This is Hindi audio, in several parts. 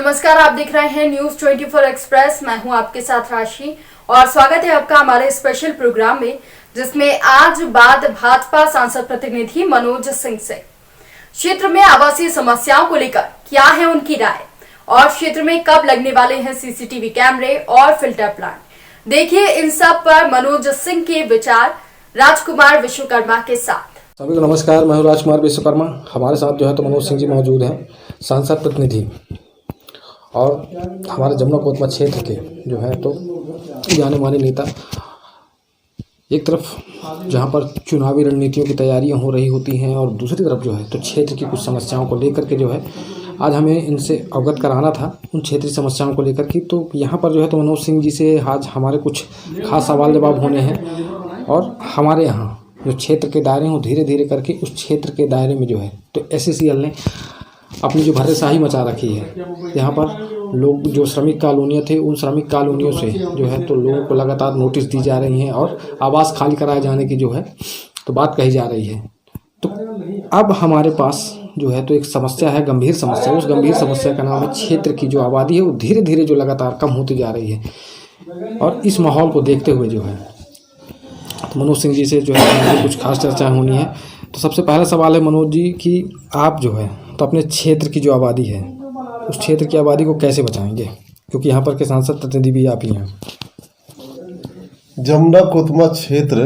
नमस्कार, आप देख रहे हैं न्यूज 24 एक्सप्रेस। मैं हूं आपके साथ राशि और स्वागत है आपका हमारे स्पेशल प्रोग्राम में, जिसमें आज बात भाजपा सांसद प्रतिनिधि मनोज सिंह से क्षेत्र में आवासीय समस्याओं को लेकर क्या है उनकी राय और क्षेत्र में कब लगने वाले हैं सीसीटीवी कैमरे और फिल्टर प्लांट। देखिए इन सब पर मनोज सिंह के विचार राजकुमार विश्वकर्मा के साथ। सभी को नमस्कार, मैं हूँ राजकुमार विश्वकर्मा। हमारे साथ जो है तो मनोज सिंह जी मौजूद हैं, सांसद प्रतिनिधि और हमारे जमुना कोतवा क्षेत्र के जो है तो जाने माने नेता। एक तरफ जहाँ पर चुनावी रणनीतियों की तैयारियां हो रही होती हैं और दूसरी तरफ जो है तो क्षेत्र की कुछ समस्याओं को लेकर के जो है आज हमें इनसे अवगत कराना था उन क्षेत्रीय समस्याओं को लेकर के। तो यहाँ पर जो है तो मनोज सिंह जी से आज हमारे कुछ खास सवाल जवाब होने हैं और हमारे यहाँ जो क्षेत्र के दायरे हैं धीरे धीरे करके उस क्षेत्र के दायरे में जो है तो SCCL ने अपनी जो भर्रेशाही मचा रखी है। यहाँ पर लोग जो श्रमिक कॉलोनियाँ थे उन श्रमिक कॉलोनियों से जो है तो लोगों को लगातार नोटिस दी जा रही हैं और आवास खाली कराए जाने की जो है तो बात कही जा रही है। तो अब हमारे पास जो है तो एक समस्या है, गंभीर समस्या। उस गंभीर समस्या का नाम है क्षेत्र की जो आबादी है वो धीरे धीरे जो लगातार कम होती जा रही है। और इस माहौल को देखते हुए जो है तो मनोज सिंह जी से जो है कुछ खास चर्चा होनी है। तो सबसे पहला सवाल है मनोज जी कि आप जो है तो अपने क्षेत्र की जो आबादी है उस क्षेत्र की आबादी को कैसे बचाएंगे, क्योंकि यहाँ पर के सांसद प्रतिनिधि भी आप ही हैं। जमुना कोतवा क्षेत्र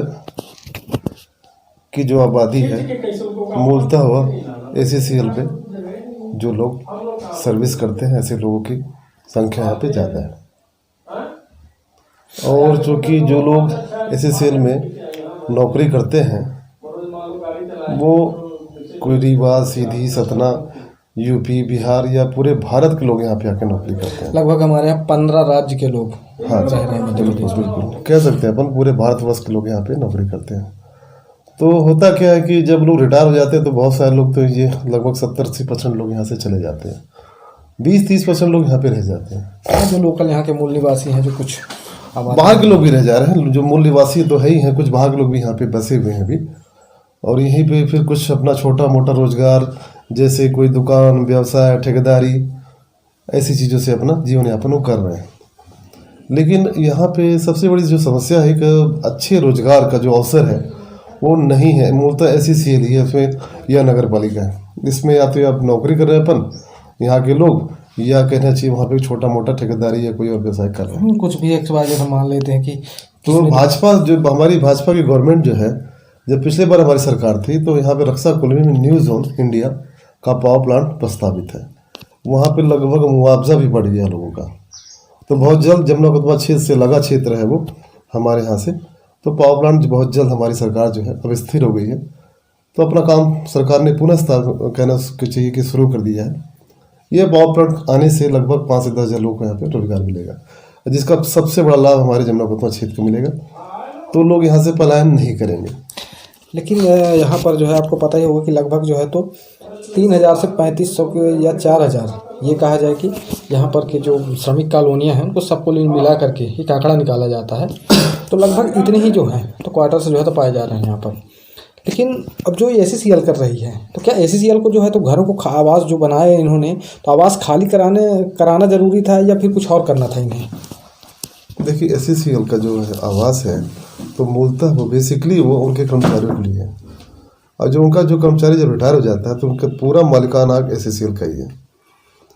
की जो आबादी है मूलतः वह SCCL पे जो लोग सर्विस करते हैं ऐसे लोगों की संख्या यहाँ पे ज़्यादा है। और चूँकि जो लोग SCCL में नौकरी करते हैं वो कोई रीवा, सीधी, सतना, यूपी, बिहार या पूरे भारत के लोग यहाँ पे आके नौकरी करते हैं। लगभग हमारे यहाँ 15 राज्य के लोग हाँ रह रहे हैं। बिल्कुल कह सकते हैं अपन पूरे भारतवर्ष के लोग यहाँ पे नौकरी करते हैं। तो होता क्या है कि जब लोग रिटायर हो जाते हैं तो बहुत सारे लोग तो ये लगभग 70-80% लोग यहाँ से चले जाते हैं, 20-30% लोग यहाँ पे रह जाते हैं। जो लोकल यहाँ के मूल निवासी हैं, जो कुछ बाहर के लोग भी रह जा रहे हैं, जो मूल निवासी तो है ही हैं, कुछ बाहर के लोग भी यहाँ पे बसे हुए हैं अभी। और यहीं पे फिर कुछ अपना छोटा मोटा रोजगार जैसे कोई दुकान, व्यवसाय, ठेकेदारी, ऐसी चीज़ों से अपना जीवन यापन वो कर रहे हैं। लेकिन यहाँ पे सबसे बड़ी जो समस्या है कि अच्छे रोजगार का जो अवसर है वो नहीं है। मूलतः SCCL ही है उसमें या नगर पालिका है। इसमें या तो आप नौकरी कर रहे हैं अपन यहाँ के लोग, या कहना चाहिए वहाँ पे छोटा मोटा ठेकेदारी या कोई और व्यवसाय कर रहे हैं। कुछ भी एक बार हम मान लेते हैं कि तो भाजपा जो हमारी भाजपा की गवर्नमेंट जो है, जब पिछले बार हमारी सरकार थी तो यहाँ पे रक्षा कॉलोनी में न्यू जोन इंडिया का पावर प्लांट प्रस्तावित है। वहाँ पे लगभग मुआवजा भी बढ़ गया लोगों का। तो बहुत जल्द जमुना कोतवा क्षेत्र से लगा क्षेत्र है वो हमारे यहाँ से, तो पावर प्लांट बहुत जल्द हमारी सरकार जो है अब स्थिर हो गई है। तो अपना काम सरकार ने पुनः कहना चाहिए कि शुरू कर दिया है। ये पावर प्लांट आने से लगभग 5 से 10 हज़ार लोगों को यहाँ पे रोजगार मिलेगा, जिसका सबसे बड़ा लाभ हमारे जमुना कोतवा क्षेत्र को मिलेगा। तो लोग यहाँ से पलायन नहीं करेंगे। लेकिन यहाँ पर जो है आपको पता ही होगा कि लगभग जो है तो 3000 से 3500 के या 4000 ये कहा जाए कि यहाँ पर के जो श्रमिक कॉलोनियाँ हैं उनको सबको मिला करके एक आंकड़ा निकाला जाता है। तो लगभग इतने ही जो हैं तो क्वार्टर्स जो है तो पाए जा रहे हैं यहाँ पर। लेकिन अब जो ये SCCL कर रही है तो क्या SCCL को जो है तो घरों को आवास जो बनाए इन्होंने तो आवास खाली कराना ज़रूरी था या फिर कुछ और करना था इन्हें? देखिए SCCL का जो है आवास है तो मूलतः वो बेसिकली वो उनके कर्मचारियों के लिए है। और जो उनका जो कर्मचारी जब रिटायर हो जाता है तो उनका पूरा मालिकाना SCCL का ही है।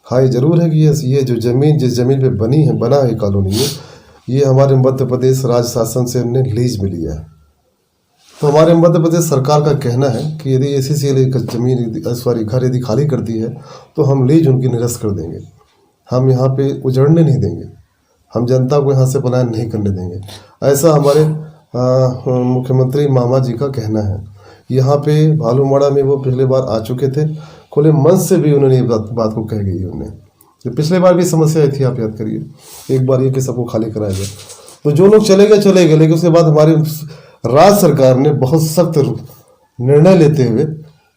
हाँ ये ज़रूर है कि ये जो ज़मीन जिस ज़मीन पे बना है कॉलोनी ये हमारे मध्य प्रदेश राज्य शासन से हमने लीज में लिया है। तो हमारे मध्य प्रदेश सरकार का कहना है कि यदि SCCL घर यदि खाली करती है तो हम लीज उनकी निरस्त कर देंगे, हम यहाँ पे उजड़ने नहीं देंगे, हम जनता को यहाँ से पलायन नहीं करने देंगे। ऐसा हमारे मुख्यमंत्री मामा जी का कहना है। यहाँ पे भालूमाड़ा में वो पिछले बार आ चुके थे, खुले मन से भी उन्होंने बात को कह गई उन्होंने। तो पिछले बार भी समस्या थी, आप याद करिए, एक बार ये कि सबको खाली कराया जाए। तो जो लोग चले गए, लेकिन उसके बाद हमारी राज्य सरकार ने बहुत सख्त निर्णय लेते हुए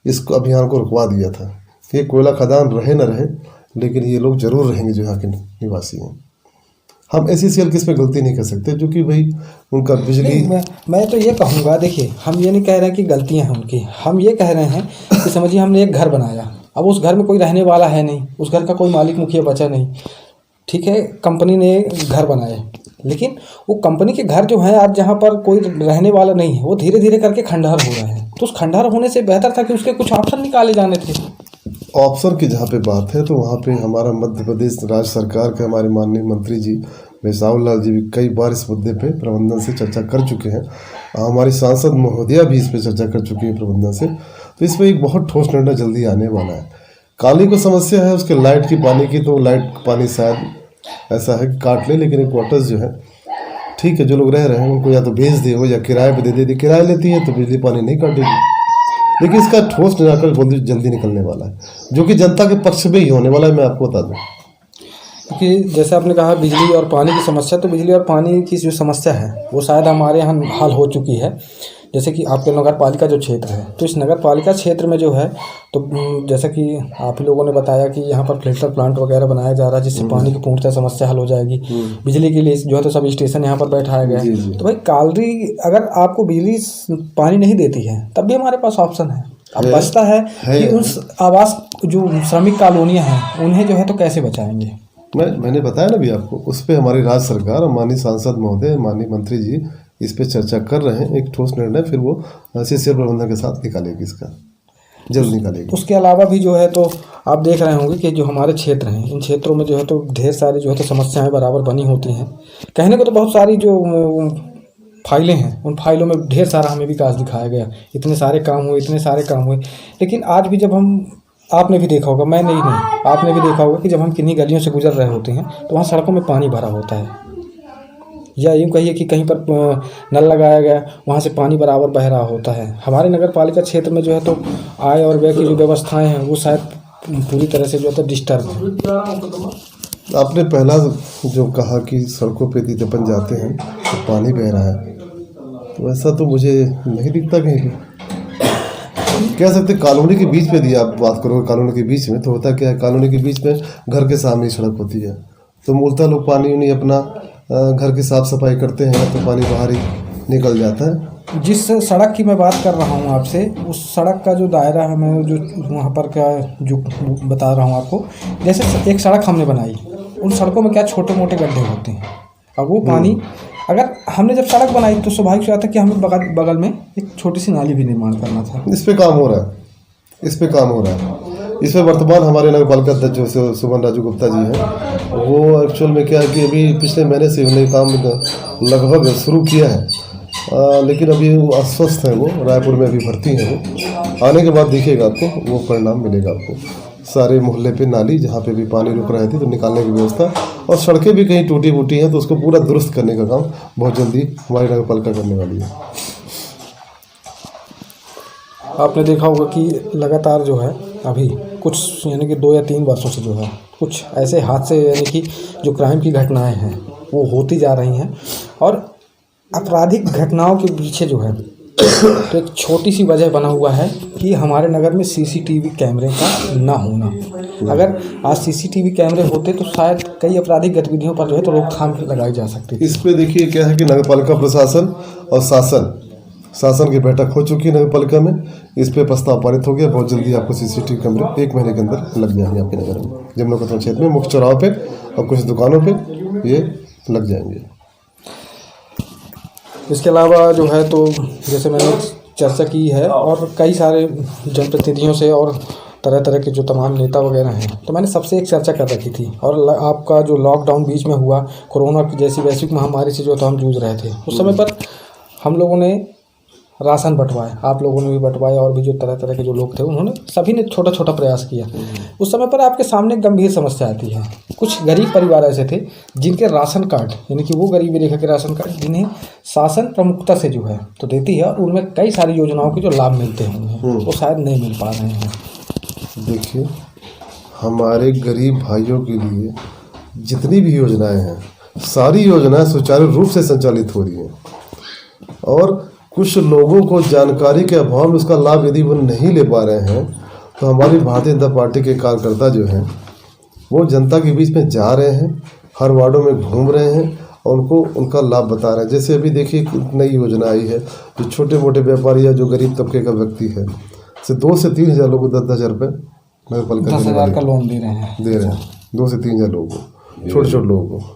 इस अभियान को रुकवा दिया था कि कोयला खदान रहे न रहे, लेकिन ये लोग जरूर रहेंगे जो यहाँ के निवासी हैं। हम SCCL किस में गलती नहीं कर सकते, जो कि भाई उनका बिजली मैं तो ये कहूँगा, देखिए हम ये नहीं कह रहे हैं कि गलतियाँ हैं उनकी, हम ये कह रहे हैं कि समझिए हमने एक घर बनाया अब उस घर में कोई रहने वाला है नहीं, उस घर का कोई मालिक मुखिया बचा नहीं। ठीक है, कंपनी ने घर बनाए, लेकिन वो कंपनी के घर जो है आज जहाँ पर कोई रहने वाला नहीं है, वो धीरे धीरे करके खंडहर हो रहे हैं। तो उस खंडहर होने से बेहतर था कि उसके कुछ ऑप्शन निकाले जाने थे। ऑप्शन की जहाँ पे बात है तो वहाँ पे हमारा मध्य प्रदेश राज्य सरकार के हमारे माननीय मंत्री जी मेसाहुल लाल जी भी कई बार इस मुद्दे पे प्रबंधन से चर्चा कर चुके हैं। हमारी सांसद महोदया भी इस पे चर्चा कर चुकी है प्रबंधन से। तो इस पर एक बहुत ठोस निर्णय जल्दी आने वाला है। काली को समस्या है उसके लाइट की पानी की, तो लाइट पानी शायद ऐसा है कि काट ले, लेकिन एक क्वार्टर्स जो है ठीक है, जो लोग रह रहे हैं उनको या तो बेच दे हो या किराए पे दे दे। किराया लेती है तो बिजली पानी नहीं काटेगी, लेकिन इसका ठोस निराकरण बहुत जल्दी निकलने वाला है, जो कि जनता के पक्ष में ही होने वाला है। मैं आपको बता दूं, क्योंकि जैसे आपने कहा बिजली और पानी की समस्या, तो बिजली और पानी की जो समस्या है वो शायद हमारे यहाँ हल हो चुकी है। जैसे कि आपके नगर पालिका जो क्षेत्र है, तो इस नगर पालिका क्षेत्र में जो है, तो जैसा कि आप लोगों ने बताया कि यहाँ पर फिल्टर प्लांट वगैरह बनाया जा रहा है, जिससे पानी की पूर्णतः समस्या हल हो जाएगी। बिजली के लिए जो है तो सब स्टेशन यहाँ पर बैठाया गया है। तो भाई कालरी अगर आपको बिजली पानी नहीं देती है, तब भी हमारे पास ऑप्शन है। अब बचता है कि उस आवास जो श्रमिक कॉलोनियाँ हैं उन्हें जो है तो कैसे बचाएंगे। मैंने बताया ना भी आपको, उस पर हमारी राज्य सरकार और माननीय सांसद महोदय, माननीय मंत्री जी इस पे चर्चा कर रहे हैं। एक ठोस निर्णय फिर वो सीसीएल प्रबंधन के साथ निकालेगी, इसका जल्द निकालेगी। उसके अलावा भी जो है तो आप देख रहे होंगे कि जो हमारे क्षेत्र हैं, इन क्षेत्रों में जो है तो ढेर सारी जो है तो समस्याएं बराबर बनी होती हैं। कहने को तो बहुत सारी जो फाइलें हैं, उन फाइलों में ढेर सारा हमें विकास दिखाया गया, इतने सारे काम हुए, इतने सारे काम हुए। लेकिन आज भी जब आपने भी देखा होगा, मैं नहीं आपने भी देखा होगा कि जब हम किन्हीं गलियों से गुजर रहे होते हैं तो वहाँ सड़कों में पानी भरा होता है, या यूँ कहिए कि कहीं पर नल लगाया गया, वहाँ से पानी बराबर बह रहा होता है। हमारे नगर पालिका क्षेत्र में जो है तो आय और व्यय की जो व्यवस्थाएं हैं वो शायद पूरी तरह से जो है डिस्टर्ब है। आपने पहला जो कहा कि सड़कों पे दीदापन जाते हैं तो पानी बह रहा है, तो ऐसा तो मुझे नहीं दिखता कहीं भी। कह सकते कॉलोनी के बीच में दी आप बात करोगे, कॉलोनी के बीच में तो होता क्या है, कॉलोनी के बीच में घर के सामने सड़क होती है, तो मूलतः लोग पानी उन्हीं अपना घर की साफ सफाई करते हैं तो पानी बाहर ही निकल जाता है। जिस सड़क की मैं बात कर रहा हूँ आपसे, उस सड़क का जो दायरा है, मैं जो वहाँ पर क्या जो बता रहा हूँ आपको, जैसे एक सड़क हमने बनाई, उन सड़कों में क्या छोटे मोटे गड्ढे होते हैं। अब वो पानी, अगर हमने जब सड़क बनाई तो स्वाभाविक सी बात है कि हमें बगल में एक छोटी सी नाली भी निर्माण करना था। इस पे काम हो रहा है, इस पे काम हो रहा है। इस पर वर्तमान हमारे नगर पालिका अध्यक्ष जो सुमन राजू गुप्ता जी हैं, वो एक्चुअल में क्या है कि अभी पिछले महीने से उन्होंने काम लगभग शुरू किया है, लेकिन अभी वो अस्वस्थ हैं, वो रायपुर में अभी भर्ती हैं। वो आने के बाद देखिएगा आपको वो परिणाम मिलेगा आपको। सारे मोहल्ले पे नाली जहाँ पे भी पानी रुक रहे थे तो निकालने की व्यवस्था, और सड़कें भी कहीं टूटी फूटी हैं तो उसको पूरा दुरुस्त करने का काम बहुत जल्दी हमारी नगर पालिका करने वाली है। आपने देखा होगा कि लगातार जो है अभी कुछ यानी कि 2 या 3 वर्षों से जो है कुछ ऐसे हादसे यानी कि जो क्राइम की घटनाएं हैं वो होती जा रही हैं, और आपराधिक घटनाओं के पीछे जो है तो एक छोटी सी वजह बना हुआ है कि हमारे नगर में सीसीटीवी कैमरे का ना होना। अगर आज सीसीटीवी कैमरे होते तो शायद कई आपराधिक गतिविधियों पर जो है तो रोकथाम लगाई जा सकती। इस पे देखिए क्या है कि नगर पालिका प्रशासन और शासन की बैठक हो चुकी है नगर पालिका में। इस पे प्रस्ताव पारित हो गया, बहुत जल्दी आपको सीसीटीवी कैमरे 1 महीने के अंदर लग जाएंगे आपके नगर में, जमुना कतवा क्षेत्र में मुख्य चौराहों पे और कुछ दुकानों पे ये लग जाएंगे। इसके अलावा जो है तो जैसे मैंने चर्चा की है और कई सारे जनप्रतिनिधियों से और तरह तरह के जो तमाम नेता वगैरह हैं, तो मैंने सबसे एक चर्चा कर रखी थी। और आपका जो लॉकडाउन बीच में हुआ, कोरोना जैसी वैश्विक महामारी से जो तो हम जूझ रहे थे, उस समय पर हम लोगों ने राशन बंटवाए, आप लोगों ने भी बंटवाए, और भी जो तरह तरह के जो लोग थे उन्होंने सभी ने छोटा छोटा प्रयास किया। उस समय पर आपके सामने गंभीर समस्या आती है। कुछ गरीब परिवार ऐसे थे जिनके राशन कार्ड यानी कि वो गरीबी रेखा के राशन कार्ड जिन्हें शासन प्रमुखता से जो है तो देती है, और उनमें कई सारी योजनाओं के जो लाभ मिलते होंगे वो शायद नहीं मिल पा रहे हैं। देखिए, हमारे गरीब भाइयों के लिए जितनी भी योजनाएं हैं, सारी योजनाएं सुचारू रूप से संचालित हो रही हैं, और कुछ लोगों को जानकारी के अभाव में उसका लाभ यदि वो नहीं ले पा रहे हैं, तो हमारी भारतीय जनता पार्टी के कार्यकर्ता जो हैं वो जनता के बीच में जा रहे हैं, हर वार्डों में घूम रहे हैं और उनको उनका लाभ बता रहे हैं। जैसे अभी देखिए नई योजना आई है, जो छोटे मोटे व्यापारी या जो गरीब तबके का व्यक्ति है, से 2 से 3 हज़ार लोगों को 10,000 रुपये नगर पालिका 10,000 का लोन दे रहे हैं। दे रहे हैं 2 से 3 हज़ार लोगों को, छोटे छोटे लोगों को।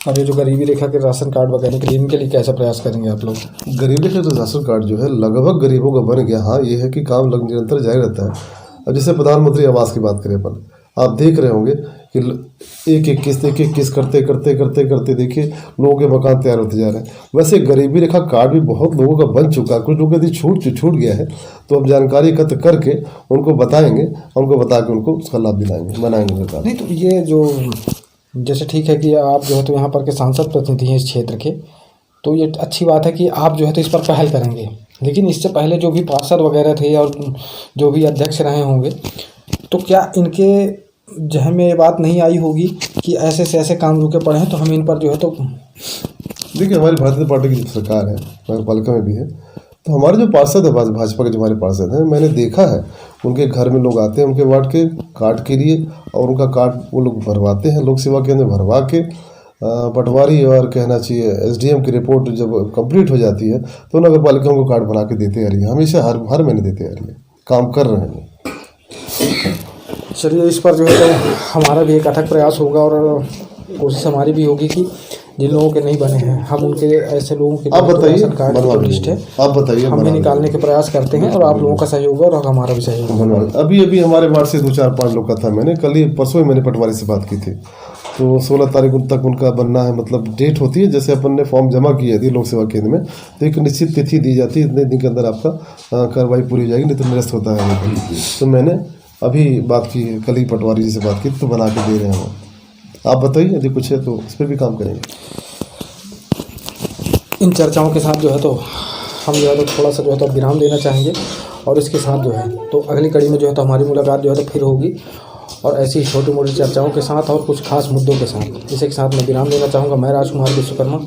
और ये जो गरीबी रेखा के राशन कार्ड वगैरह के लिए, इनके लिए कैसा प्रयास करेंगे आप लोग? गरीबी रेखा तो राशन कार्ड जो है लगभग गरीबों का बन गया। हाँ, ये है कि काम निरंतर जारी रहता है। अब जैसे प्रधानमंत्री आवास की बात करें अपन, आप देख रहे होंगे कि एक एक किस्त करते करते करते करते देखिए लोगों के मकान तैयार होते जा रहे हैं। वैसे गरीबी रेखा कार्ड भी बहुत लोगों का बन चुका है। कुछ लोगों का छूट गया है, तो अब जानकारी एकत्र करके उनको बताएंगे, उनको बता के उनको उसका लाभ दिलाएंगे, बनाएंगे सरकार। नहीं तो ये जो जैसे ठीक है कि आप जो है तो यहाँ पर के सांसद प्रतिनिधि हैं इस क्षेत्र के, तो ये अच्छी बात है कि आप जो है तो इस पर पहल करेंगे। लेकिन इससे पहले जो भी पार्षद वगैरह थे और जो भी अध्यक्ष रहे होंगे, तो क्या इनके जहन में ये बात नहीं आई होगी कि ऐसे से ऐसे काम रुके पड़े हैं, तो हम इन पर जो है तो देखिए हमारी भारतीय जनता पार्टी की जो सरकार है, नगर पालिका में भी है, तो हमारे जो पार्षद है भाजपा के जो हमारे पार्षद हैं, मैंने देखा है उनके घर में लोग आते हैं उनके वार्ड के कार्ड के लिए, और उनका कार्ड वो लोग भरवाते हैं लोक सेवा केंद्र में भरवा के। पटवारी और कहना चाहिए SDM की रिपोर्ट जब कंप्लीट हो जाती है तो नगर पालिका को कार्ड बना के देते आ रही है, हमेशा हर महीने देते आ रही है, काम कर रहे हैं। चलिए, इस पर जो है तो हमारा भी एक अथक प्रयास होगा और कोशिश हमारी भी होगी कि जिन लोगों के नहीं बने हैं, हम उनके ऐसे लोगों के आप बताइए, राशन कार्ड की जो लिस्ट है आप बताइए, हम भी निकालने के प्रयास करते हैं और आप लोगों का सहयोग और हमारा भी सहयोग होगा। अभी हमारे वार्ड से 2-4-5 लोग का था, मैंने कल ही परसों ही मैंने पटवारी से बात की थी, तो 16 तारीख तक उनका बनना है। मतलब डेट होती है, जैसे अपन ने फॉर्म जमा किया थी लोक सेवा केंद्र में, तो एक निश्चित तिथि दी जाती है, इतने दिन के अंदर आपका कार्रवाई पूरी हो जाएगी, नहीं तो निरस्त होता है। तो मैंने अभी बात की, कल ही पटवारी जी से बात की, तो बना के दे रहे हैं। आप बताइए यदि कुछ है तो इस पर भी काम करेंगे। इन चर्चाओं के साथ जो है तो हम जो है तो थोड़ा सा जो है तो विराम देना चाहेंगे, और इसके साथ जो है तो अगली कड़ी में जो है तो हमारी मुलाकात जो है तो फिर होगी, और ऐसी छोटी मोटी चर्चाओं के साथ और कुछ खास मुद्दों के साथ। इसी के साथ मैं विराम देना चाहूँगा। मैं राजकुमार विश्वकर्मा